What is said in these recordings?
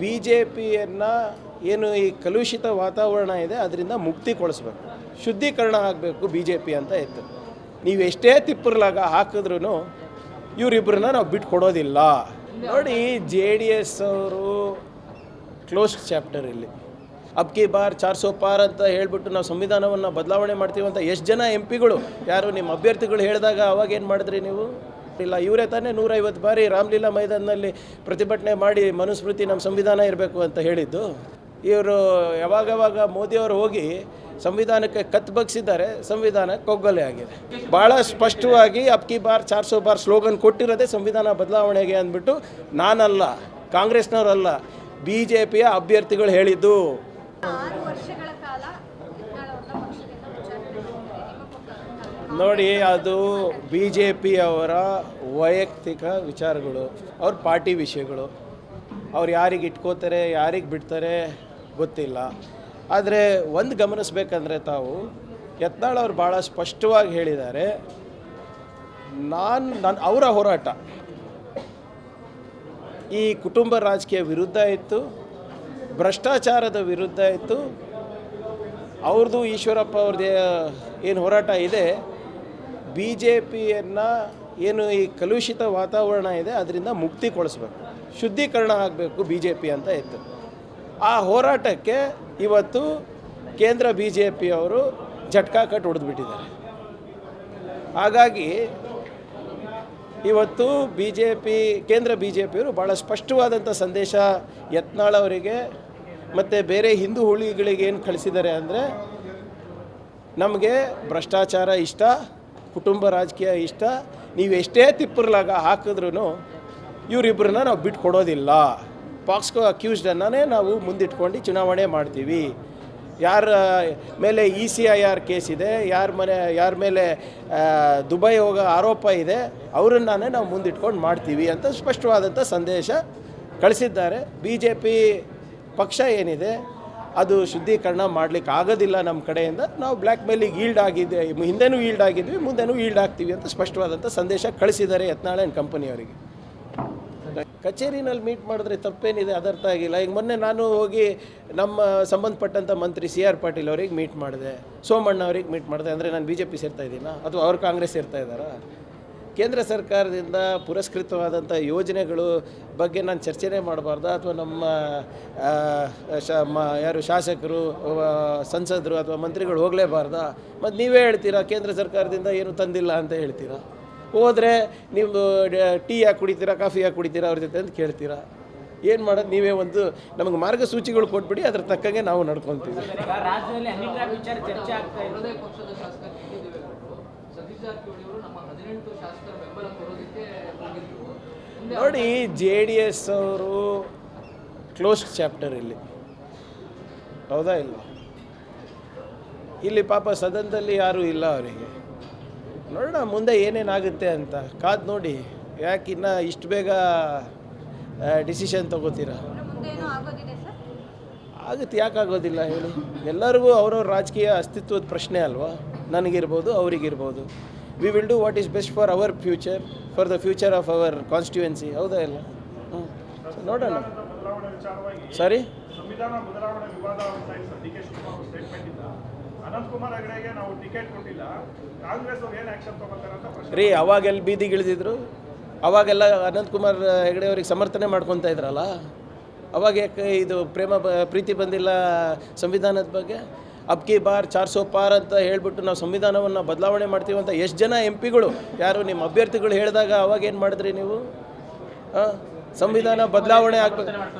B J ಪಿಯನ್ನು ಏನು ಈ ಕಲುಷಿತ ವಾತಾವರಣ ಇದೆ ಅದರಿಂದ ಮುಕ್ತಿಗೊಳಿಸ್ಬೇಕು, ಶುದ್ಧೀಕರಣ ಆಗಬೇಕು ಬಿ ಜೆ ಪಿ ಅಂತ ಇತ್ತು. ನೀವು ಎಷ್ಟೇ ತಿಪ್ಪರ್ಲಾಗ ಹಾಕಿದ್ರೂ ಇವರಿಬ್ಬರನ್ನ ನಾವು ಬಿಟ್ಕೊಡೋದಿಲ್ಲ. ನೋಡಿ, JDS ಅವರು ಕ್ಲೋಸ್ಡ್ ಚಾಪ್ಟರ್. ಇಲ್ಲಿ ಅಬ್ಕಿ ಬಾರ್ 400 ಪಾರ್ ಅಂತ ಹೇಳ್ಬಿಟ್ಟು ನಾವು ಸಂವಿಧಾನವನ್ನು ಬದಲಾವಣೆ ಮಾಡ್ತೀವಿ ಅಂತ ಎಷ್ಟು ಜನ MP ಗಳು ಯಾರು ನಿಮ್ಮ ಅಭ್ಯರ್ಥಿಗಳು ಹೇಳಿದಾಗ ಅವಾಗ ಏನು ಮಾಡಿದ್ರಿ ನೀವು? ಇಲ್ಲ, ಇವರೇ ತಾನೇ 150 ಬಾರಿ ರಾಮಲೀಲಾ ಮೈದಾನದಲ್ಲಿ ಪ್ರತಿಭಟನೆ ಮಾಡಿ ಮನುಸ್ಮೃತಿ ನಮ್ಮ ಸಂವಿಧಾನ ಇರಬೇಕು ಅಂತ ಹೇಳಿದ್ದು. ಇವರು ಯಾವಾಗವಾಗ ಮೋದಿಯವರು ಹೋಗಿ ಸಂವಿಧಾನಕ್ಕೆ ಕತ್ತು ಬಗ್ಸಿದ್ದಾರೆ, ಸಂವಿಧಾನ ಕೊಗ್ಗಲೆ ಆಗಿದೆ. ಭಾಳ ಸ್ಪಷ್ಟವಾಗಿ ಅಬ್ಕಿ ಬಾರ್ 400 ಬಾರ್ ಸ್ಲೋಗನ್ ಕೊಟ್ಟಿರೋದೇ ಸಂವಿಧಾನ ಬದಲಾವಣೆಗೆ ಅಂದ್ಬಿಟ್ಟು ನಾನಲ್ಲ, ಕಾಂಗ್ರೆಸ್ನವರಲ್ಲ, BJPಯ ಅಭ್ಯರ್ಥಿಗಳು ಹೇಳಿದ್ದು. ನೋಡಿ, ಅದು BJP ಅವರ ವೈಯಕ್ತಿಕ ವಿಚಾರಗಳು, ಅವ್ರ ಪಾರ್ಟಿ ವಿಷಯಗಳು. ಅವ್ರು ಯಾರಿಗೆ ಇಟ್ಕೋತಾರೆ ಯಾರಿಗೆ ಬಿಡ್ತಾರೆ ಗೊತ್ತಿಲ್ಲ. ಆದರೆ ಒಂದು ಗಮನಿಸಬೇಕಂದ್ರೆ ತಾವು ಯತ್ನಾಳ್ ಅವರು ಭಾಳ ಸ್ಪಷ್ಟವಾಗಿ ಹೇಳಿದ್ದಾರೆ, ಅವರ ಹೋರಾಟ ಈ ಕುಟುಂಬ ರಾಜಕೀಯ ವಿರುದ್ಧ ಇತ್ತು, ಭ್ರಷ್ಟಾಚಾರದ ವಿರುದ್ಧ ಇತ್ತು. ಅವ್ರದ್ದು ಈಶ್ವರಪ್ಪ ಅವ್ರದ್ದು ಏನು ಹೋರಾಟ ಇದೆ, BJPಯನ್ನು ಏನು ಈ ಕಲುಷಿತ ವಾತಾವರಣ ಇದೆ ಅದರಿಂದ ಮುಕ್ತಿಗೊಳಿಸ್ಬೇಕು, ಶುದ್ಧೀಕರಣ ಆಗಬೇಕು BJP ಅಂತ ಇತ್ತು. ಆ ಹೋರಾಟಕ್ಕೆ ಇವತ್ತು ಕೇಂದ್ರ BJP ಅವರು ಜಟ್ಕಾ ಕಟ್ಟು ಹೊಡೆದ್ಬಿಟ್ಟಿದ್ದಾರೆ. ಹಾಗಾಗಿ ಇವತ್ತು ಕೇಂದ್ರ BJP ಅವರು ಭಾಳ ಸ್ಪಷ್ಟವಾದಂಥ ಸಂದೇಶ ಯತ್ನಾಳ್ ಅವರಿಗೆ ಮತ್ತು ಬೇರೆ ಹಿಂದೂ ಹುಳಿಗಳಿಗೆ ಏನು ಕಳಿಸಿದ್ದಾರೆ ಅಂದರೆ, ನಮಗೆ ಭ್ರಷ್ಟಾಚಾರ ಇಷ್ಟ, ಕುಟುಂಬ ರಾಜಕೀಯ ಇಷ್ಟ, ನೀವು ಎಷ್ಟೇ ತಿಪ್ಪರ್ಲಾಗ ಹಾಕಿದ್ರೂ ಇವರಿಬ್ಬರನ್ನ ನಾವು ಬಿಟ್ಕೊಡೋದಿಲ್ಲ. ಪಾಕ್ಸ್ಕೋ ಅಕ್ಯೂಸ್ಡನ್ನೇ ನಾವು ಮುಂದಿಟ್ಕೊಂಡು ಚುನಾವಣೆ ಮಾಡ್ತೀವಿ. ಯಾರ ಮೇಲೆ ECIR ಕೇಸ್ ಇದೆ, ಯಾರ ಮೇಲೆ ದುಬೈ ಹೋಗೋ ಆರೋಪ ಇದೆ, ಅವರನ್ನೇ ನಾವು ಮುಂದಿಟ್ಕೊಂಡು ಮಾಡ್ತೀವಿ ಅಂತ ಸ್ಪಷ್ಟವಾದಂಥ ಸಂದೇಶ ಕಳಿಸಿದ್ದಾರೆ. BJP ಪಕ್ಷ ಏನಿದೆ ಅದು ಶುದ್ಧೀಕರಣ ಮಾಡಲಿಕ್ಕೆ ಆಗೋದಿಲ್ಲ ನಮ್ಮ ಕಡೆಯಿಂದ. ನಾವು ಬ್ಲ್ಯಾಕ್ ಮೇಲಿಗೆ ಈಲ್ಡ್ ಆಗಿದ್ದೆ, ಹಿಂದೆನೂ ಈಲ್ಡ್ ಆಗಿದ್ವಿ, ಮುಂದೆನೂ ಈಲ್ಡ್ ಆಗ್ತೀವಿ ಅಂತ ಸ್ಪಷ್ಟವಾದಂಥ ಸಂದೇಶ ಕಳಿಸಿದ್ದಾರೆ ಯತ್ನಾಳ್ ಆ್ಯಂಡ್ ಕಂಪನಿಯವರಿಗೆ. ಕಚೇರಿನಲ್ಲಿ ಮೀಟ್ ಮಾಡಿದ್ರೆ ತಪ್ಪೇನಿದೆ, ಅದರ್ಥ ಆಗಿಲ್ಲ. ಈಗ ಮೊನ್ನೆ ನಾನು ಹೋಗಿ ನಮ್ಮ ಸಂಬಂಧಪಟ್ಟಂಥ ಮಂತ್ರಿ CR ಪಾಟೀಲ್ ಅವ್ರಿಗೆ ಮೀಟ್ ಮಾಡಿದೆ, ಸೋಮಣ್ಣ ಅವ್ರಿಗೆ ಮೀಟ್ ಮಾಡಿದೆ. ಅಂದರೆ ನಾನು BJP ಸೇರ್ತಾ ಇದ್ದೀನಾ ಅಥವಾ ಅವ್ರು ಕಾಂಗ್ರೆಸ್ ಸೇರ್ತಾ ಇದ್ದಾರಾ? ಕೇಂದ್ರ ಸರ್ಕಾರದಿಂದ ಪುರಸ್ಕೃತವಾದಂಥ ಯೋಜನೆಗಳು ಬಗ್ಗೆ ನಾನು ಚರ್ಚೆನೇ ಮಾಡಬಾರ್ದಾ? ಅಥವಾ ನಮ್ಮ ಯಾರು ಶಾಸಕರು, ಸಂಸದರು ಅಥವಾ ಮಂತ್ರಿಗಳು ಹೋಗಲೇಬಾರ್ದಾ? ಮತ್ತು ನೀವೇ ಹೇಳ್ತೀರಾ ಕೇಂದ್ರ ಸರ್ಕಾರದಿಂದ ಏನು ತಂದಿಲ್ಲ ಅಂತ ಹೇಳ್ತೀರಾ. ಹೋದರೆ ನೀವು ಟೀ ಯಾಕೆ ಕುಡಿತೀರಾ, ಕಾಫಿ ಯಾಕೆ ಕುಡಿತೀರಾ ಅವ್ರ ಜೊತೆ ಅಂತ ಕೇಳ್ತೀರಾ. ಏನು ಮಾಡೋದು? ನೀವೇ ಒಂದು ನಮಗೆ ಮಾರ್ಗಸೂಚಿಗಳು ಕೊಟ್ಬಿಡಿ, ಅದ್ರ ತಕ್ಕಂಗೆ ನಾವು ನಡ್ಕೊತೀವಿ. ನೋಡಿ, JDS ಅವರು ಕ್ಲೋಸ್ಡ್ ಚಾಪ್ಟರ್. ಇಲ್ಲಿ ಹೌದಾ ಇಲ್ಲ? ಇಲ್ಲಿ ಪಾಪ ಸದನದಲ್ಲಿ ಯಾರೂ ಇಲ್ಲ ಅವರಿಗೆ. ನೋಡೋಣ ಮುಂದೆ ಏನೇನಾಗುತ್ತೆ ಅಂತ ಕಾದು ನೋಡಿ. ಯಾಕೆ ಇನ್ನು ಇಷ್ಟು ಬೇಗ ಡಿಸಿಷನ್ ತೊಗೋತೀರಾ? ಆಗುತ್ತೆ, ಯಾಕೆ ಆಗೋದಿಲ್ಲ ಹೇಳಿ? ಎಲ್ಲರಿಗೂ ಅವ್ರವ್ರ ರಾಜಕೀಯ ಅಸ್ತಿತ್ವದ ಪ್ರಶ್ನೆ ಅಲ್ವಾ? ನನಗಿರ್ಬೋದು, ಅವರಿಗಿರ್ಬೋದು. We will do what is best for our future, for the future of our constituency. ಹೌದಾ ಇಲ್ಲ? ನೋಡೋಣ. ಸರಿ, ರೀ ಅವಾಗೆಲ್ಲ ಬೀದಿಗಿಳಿದಿದ್ರು, ಅವಾಗೆಲ್ಲ ಅನಂತಕುಮಾರ್ ಹೆಗಡೆ ಅವ್ರಿಗೆ ಸಮರ್ಥನೆ ಮಾಡ್ಕೊತಾ ಇದ್ರಲ್ಲ. ಅವಾಗ ಯಾಕೆ ಇದು ಪ್ರೀತಿ ಬಂದಿಲ್ಲ ಸಂವಿಧಾನದ ಬಗ್ಗೆ? ಅಬ್ಕಿ ಬಾರ್ 400 ಪಾರ್ ಅಂತ ಹೇಳ್ಬಿಟ್ಟು ನಾವು ಸಂವಿಧಾನವನ್ನು ಬದಲಾವಣೆ ಮಾಡ್ತೀವಿ ಅಂತ ಎಷ್ಟು ಜನ MP ಗಳು ಯಾರು ನಿಮ್ಮ ಅಭ್ಯರ್ಥಿಗಳು ಹೇಳಿದಾಗ ಅವಾಗ ಏನು ಮಾಡಿದ್ರಿ ನೀವು? ಸಂವಿಧಾನ ಬದಲಾವಣೆ ಆಗಬೇಕು.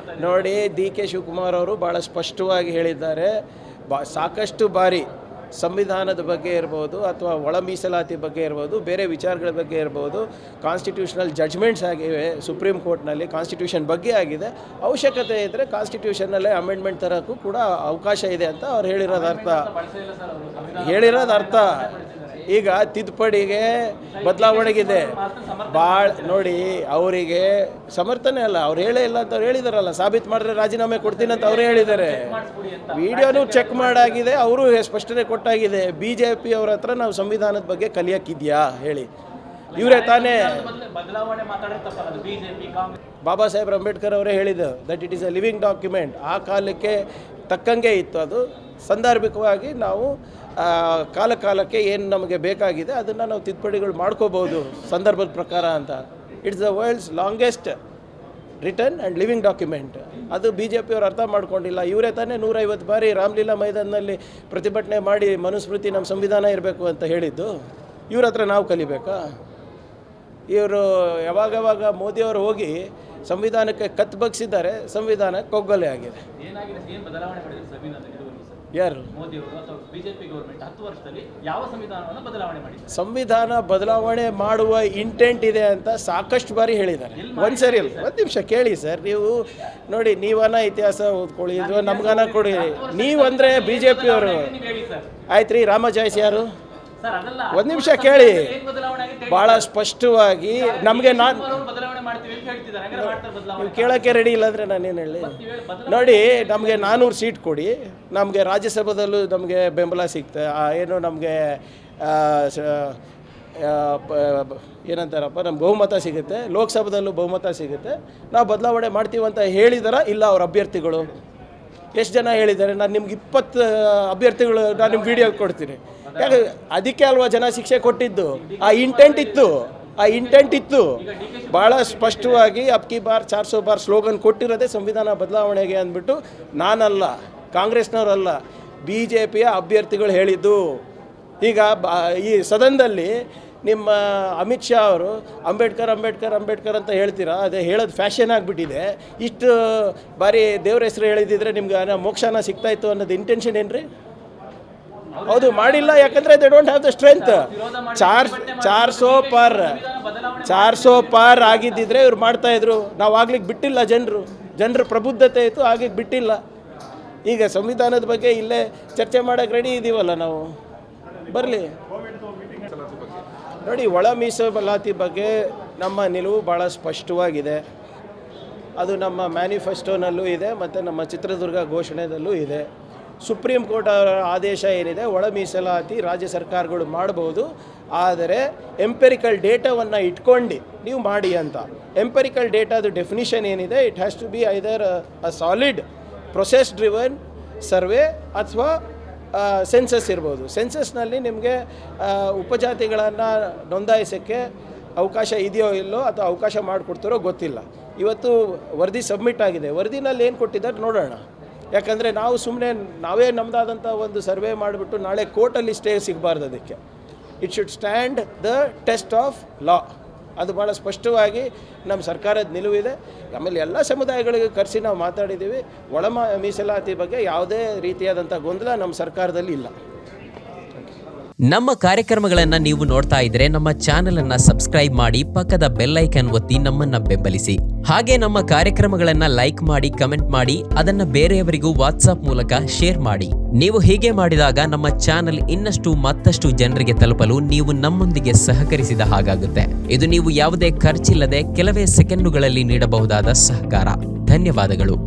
ನೋಡಿ, DK ಶಿವಕುಮಾರ್ ಅವರು ಭಾಳ ಸ್ಪಷ್ಟವಾಗಿ ಹೇಳಿದ್ದಾರೆ. ಸಾಕಷ್ಟು ಬಾರಿ ಸಂವಿಧಾನದ ಬಗ್ಗೆ ಇರ್ಬೋದು ಅಥವಾ ಒಳ ಮೀಸಲಾತಿ ಬಗ್ಗೆ ಇರ್ಬೋದು, ಬೇರೆ ವಿಚಾರಗಳ ಬಗ್ಗೆ ಇರ್ಬೋದು, ಕಾನ್ಸ್ಟಿಟ್ಯೂಷನಲ್ ಜಡ್ಜ್ಮೆಂಟ್ಸ್ ಆಗಿವೆ ಸುಪ್ರೀಂ ಕೋರ್ಟ್ನಲ್ಲಿ, ಕಾನ್ಸ್ಟಿಟ್ಯೂಷನ್ ಬಗ್ಗೆ ಆಗಿದೆ. ಅವಶ್ಯಕತೆ ಇದ್ದರೆ ಕಾನ್ಸ್ಟಿಟ್ಯೂಷನ್ನಲ್ಲೇ ಅಮೆಂಡ್ಮೆಂಟ್ ತರೋಕ್ಕೂ ಕೂಡ ಅವಕಾಶ ಇದೆ ಅಂತ ಅವ್ರು ಹೇಳಿರೋದು ಅರ್ಥ. ಈಗ ತಿದ್ದುಪಡಿಗೆ ಬದಲಾವಣೆಗಿದೆ ಭಾಳ. ನೋಡಿ, ಅವರಿಗೆ ಸಮರ್ಥನೆ ಅಲ್ಲ, ಅವ್ರು ಹೇಳೇ ಇಲ್ಲ ಅಂತ ಅವ್ರು ಹೇಳಿದಾರಲ್ಲ. ಸಾಬೀತು ಮಾಡಿದ್ರೆ ರಾಜೀನಾಮೆ ಕೊಡ್ತೀನಿ ಅಂತ ಅವರೇ ಹೇಳಿದ್ದಾರೆ. ವಿಡಿಯೋನು ಚೆಕ್ ಮಾಡಾಗಿದೆ, ಅವರು ಸ್ಪಷ್ಟನೆ ಕೊಟ್ಟಾಗಿದೆ. BJP ಅವ್ರ ಹತ್ರ ನಾವು ಸಂವಿಧಾನದ ಬಗ್ಗೆ ಕಲಿಯೋಕ್ಕಿದೆಯಾ ಹೇಳಿ? ಇವರೇ ತಾನೇ ಬಾಬಾ ಸಾಹೇಬ್ ಅಂಬೇಡ್ಕರ್ ಅವರೇ ಹೇಳಿದ್ದು that it is A living document. ಆ ಕಾಲಕ್ಕೆ ತಕ್ಕಂಗೆ ಇತ್ತು ಅದು. ಸಾಂದರ್ಭಿಕವಾಗಿ ನಾವು ಕಾಲಕ್ಕೆ ಏನು ನಮಗೆ ಬೇಕಾಗಿದೆ ಅದನ್ನು ನಾವು ತಿದ್ದುಪಡಿಗಳು ಮಾಡ್ಕೋಬೋದು ಸಂದರ್ಭದ ಪ್ರಕಾರ ಅಂತ. It's the world's longest written and living document. ಅದು ಬಿ ಜೆ ಪಿಯವರು ಅರ್ಥ ಮಾಡ್ಕೊಂಡಿಲ್ಲ. ಇವರೇ ತಾನೇ 150 ಬಾರಿ ರಾಮಲೀಲಾ ಮೈದಾನದಲ್ಲಿ ಪ್ರತಿಭಟನೆ ಮಾಡಿ ಮನುಸ್ಮೃತಿ ನಮ್ಮ ಸಂವಿಧಾನ ಇರಬೇಕು ಅಂತ ಹೇಳಿದ್ದು. ಇವ್ರ ಹತ್ರ ನಾವು ಕಲಿಬೇಕಾ? ಇವರು ಯಾವಾಗ ಮೋದಿಯವರು ಹೋಗಿ ಸಂವಿಧಾನಕ್ಕೆ ಕತ್ತು ಬಗ್ಸಿದ್ದಾರೆ, ಸಂವಿಧಾನ ಕೊಗ್ಗಲೆ ಆಗಿದೆ. ಯಾರು ಸಂವಿಧಾನ ಬದಲಾವಣೆ ಮಾಡುವ ಇಂಟೆಂಟ್ ಇದೆ ಅಂತ ಸಾಕಷ್ಟು ಬಾರಿ ಹೇಳಿದ್ದಾರೆ. ಒಂದ್ಸರಿ ಅಲ್ಲ, ಒಂದು ನಿಮಿಷ ಕೇಳಿ ಸರ್. ನೀವು ನೋಡಿ, ನೀವನ್ನ ಇತಿಹಾಸ ಓದ್ಕೊಳ್ಳಿ, ಇದು ನಮ್ಗನ ಕೊಡಿ. ನೀವಂದರೆ ಬಿ ಜೆ ಪಿಯವರು ಆಯ್ತು ರೀ. ರಾಮ ಜಾಯ್ಸ್ ಯಾರು? ಒಂದು ನಿಮಿಷ ಕೇಳಿ. ಭಾಳ ಸ್ಪಷ್ಟವಾಗಿ ನಮಗೆ ನೀವು ಕೇಳೋಕ್ಕೆ ರೆಡಿ ಇಲ್ಲ ಅಂದರೆ ನಾನೇನು ಹೇಳಿ? ನೋಡಿ, ನಮಗೆ 400 ಸೀಟ್ ಕೊಡಿ, ನಮಗೆ ರಾಜ್ಯಸಭೆದಲ್ಲೂ ನಮಗೆ ಬೆಂಬಲ ಸಿಗ್ತದೆ. ಏನು ನಮಗೆ ಏನಂತಾರಪ್ಪ, ನಮ್ಗೆ ಬಹುಮತ ಸಿಗುತ್ತೆ, ಲೋಕಸಭೆದಲ್ಲೂ ಬಹುಮತ ಸಿಗುತ್ತೆ, ನಾವು ಬದಲಾವಣೆ ಮಾಡ್ತೀವಿ ಅಂತ ಹೇಳಿದಾರ ಇಲ್ಲ ಅವ್ರ ಅಭ್ಯರ್ಥಿಗಳು? ಎಷ್ಟು ಜನ ಹೇಳಿದ್ದಾರೆ? ನಾನು ನಿಮ್ಗೆ 20 ಅಭ್ಯರ್ಥಿಗಳು ನಾನು ನಿಮ್ಗೆ ವಿಡಿಯೋ ಕೊಡ್ತೀನಿ. ಯಾಕೆ? ಅದಕ್ಕೆ ಅಲ್ವಾ ಜನ ಶಿಕ್ಷೆ ಕೊಟ್ಟಿದ್ದು. ಆ ಇಂಟೆಂಟ್ ಇತ್ತು. ಭಾಳ ಸ್ಪಷ್ಟವಾಗಿ ಅಬ್ಕಿ ಬಾರ್ 400 ಬಾರ್ ಸ್ಲೋಗನ್ ಕೊಟ್ಟಿರೋದೇ ಸಂವಿಧಾನ ಬದಲಾವಣೆಗೆ ಅಂದ್ಬಿಟ್ಟು. ನಾನಲ್ಲ, ಕಾಂಗ್ರೆಸ್ನವರಲ್ಲ, ಬಿ ಜೆ ಪಿಯ ಅಭ್ಯರ್ಥಿಗಳು ಹೇಳಿದ್ದು. ಈಗ ಈ ಸದನದಲ್ಲಿ ನಿಮ್ಮ ಅಮಿತ್ ಶಾ ಅವರು ಅಂಬೇಡ್ಕರ್ ಅಂತ ಹೇಳ್ತೀರಾ, ಅದೇ ಹೇಳೋದು ಫ್ಯಾಷನ್ ಆಗಿಬಿಟ್ಟಿದೆ. ಇಷ್ಟು ಬಾರಿ ದೇವ್ರ ಹೆಸರು ಹೇಳಿದಿದ್ರೆ ನಿಮ್ಗೆ ಮೋಕ್ಷನ ಸಿಗ್ತಾಯಿತ್ತು ಅನ್ನೋದು ಇಂಟೆನ್ಷನ್ ಏನ್ರಿ? ಹೌದು, ಮಾಡಿಲ್ಲ. ಯಾಕಂದರೆ they don't have the strength. 400 ಪಾರ್ ಆಗಿದ್ದಿದ್ರೆ ಇವ್ರು ಮಾಡ್ತಾಯಿದ್ರು. ನಾವು ಆಗ್ಲಿಕ್ಕೆ ಬಿಟ್ಟಿಲ್ಲ. ಜನರ ಪ್ರಬುದ್ಧತೆ ಇತ್ತು, ಆಗ್ಲಿಕ್ಕೆ ಬಿಟ್ಟಿಲ್ಲ. ಈಗ ಸಂವಿಧಾನದ ಬಗ್ಗೆ ಇಲ್ಲೇ ಚರ್ಚೆ ಮಾಡೋಕ್ಕೆ ರೆಡಿ ಇದ್ದೀವಲ್ಲ ನಾವು. ಬರಲಿ ನೋಡಿ, ಒಳ ಮೀಸಲಾತಿ ಬಗ್ಗೆ ನಮ್ಮ ನಿಲುವು ಭಾಳ ಸ್ಪಷ್ಟವಾಗಿದೆ. ಅದು ನಮ್ಮ ಮ್ಯಾನಿಫೆಸ್ಟೋನಲ್ಲೂ ಇದೆ ಮತ್ತು ನಮ್ಮ ಚಿತ್ರದುರ್ಗ ಘೋಷಣೆಯಲ್ಲೂ ಇದೆ. ಸುಪ್ರೀಂ ಕೋರ್ಟ್ ಆದೇಶ ಏನಿದೆ, ಒಳ ಮೀಸಲಾತಿ ರಾಜ್ಯ ಸರ್ಕಾರಗಳು ಮಾಡ್ಬೋದು, ಆದರೆ ಎಂಪೆರಿಕಲ್ ಡೇಟಾವನ್ನು ಇಟ್ಕೊಂಡು ನೀವು ಮಾಡಿ ಅಂತ. ಎಂಪೆರಿಕಲ್ ಡೇಟಾದ ಡೆಫಿನಿಷನ್ ಏನಿದೆ, it has to be either a solid process driven survey ಅಥವಾ ಸೆನ್ಸಸ್ ಇರ್ಬೋದು. ಸೆನ್ಸಸ್ನಲ್ಲಿ ನಿಮಗೆ ಉಪಜಾತಿಗಳನ್ನು ನೋಂದಾಯಿಸೋಕ್ಕೆ ಅವಕಾಶ ಇದೆಯೋ ಇಲ್ಲೋ ಅಥವಾ ಅವಕಾಶ ಮಾಡಿಕೊಡ್ತಾರೋ ಗೊತ್ತಿಲ್ಲ. ಇವತ್ತು ವರದಿ ಸಬ್ಮಿಟ್ ಆಗಿದೆ. ವರದಿನಲ್ಲಿ ಏನು ಕೊಟ್ಟಿದ್ದಾರೆ ನೋಡೋಣ. ಯಾಕಂದರೆ ನಾವು ಸುಮ್ಮನೆ ನಾವೇ ನಮ್ಮದಾದಂಥ ಒಂದು ಸರ್ವೆ ಮಾಡಿಬಿಟ್ಟು ನಾಳೆ ಕೋರ್ಟಲ್ಲಿ ಸ್ಟೇ ಸಿಗಬಾರ್ದು. ಅದಕ್ಕೆ it should stand the test of law. ಅದು ಭಾಳ ಸ್ಪಷ್ಟವಾಗಿ ನಮ್ಮ ಸರ್ಕಾರದ ನಿಲುವಿದೆ. ಆಮೇಲೆ ಎಲ್ಲ ಸಮುದಾಯಗಳಿಗೆ ಕರೆಸಿ ನಾವು ಮಾತಾಡಿದ್ದೀವಿ. ಒಳ ಮೀಸಲಾತಿ ಬಗ್ಗೆ ಯಾವುದೇ ರೀತಿಯಾದಂಥ ಗೊಂದಲ ನಮ್ಮ ಸರ್ಕಾರದಲ್ಲಿ ಇಲ್ಲ. ನಮ್ಮ ಕಾರ್ಯಕ್ರಮಗಳನ್ನು ನೀವು ನೋಡ್ತಾ ಇದ್ರೆ ನಮ್ಮ ಚಾನೆಲ್ ಅನ್ನ ಸಬ್ಸ್ಕ್ರೈಬ್ ಮಾಡಿ, ಪಕ್ಕದ ಬೆಲ್ ಐಕಾನ್ ಒತ್ತಿ ನಮ್ಮನ್ನ ಬೆಂಬಲಿಸಿ. ಹಾಗೆ ನಮ್ಮ ಕಾರ್ಯಕ್ರಮಗಳನ್ನ ಲೈಕ್ ಮಾಡಿ, ಕಮೆಂಟ್ ಮಾಡಿ, ಅದನ್ನ ಬೇರೆಯವರಿಗೂ ವಾಟ್ಸ್ಆಪ್ ಮೂಲಕ ಶೇರ್ ಮಾಡಿ. ನೀವು ಹೀಗೆ ಮಾಡಿದಾಗ ನಮ್ಮ ಚಾನೆಲ್ ಮತ್ತಷ್ಟು ಜನರಿಗೆ ತಲುಪಲು ನೀವು ನಮ್ಮೊಂದಿಗೆ ಸಹಕರಿಸಿದ ಹಾಗಾಗುತ್ತೆ. ಇದು ನೀವು ಯಾವುದೇ ಖರ್ಚಿಲ್ಲದೆ ಕೆಲವೇ ಸೆಕೆಂಡುಗಳಲ್ಲಿ ನೀಡಬಹುದಾದ ಸಹಕಾರ. ಧನ್ಯವಾದಗಳು.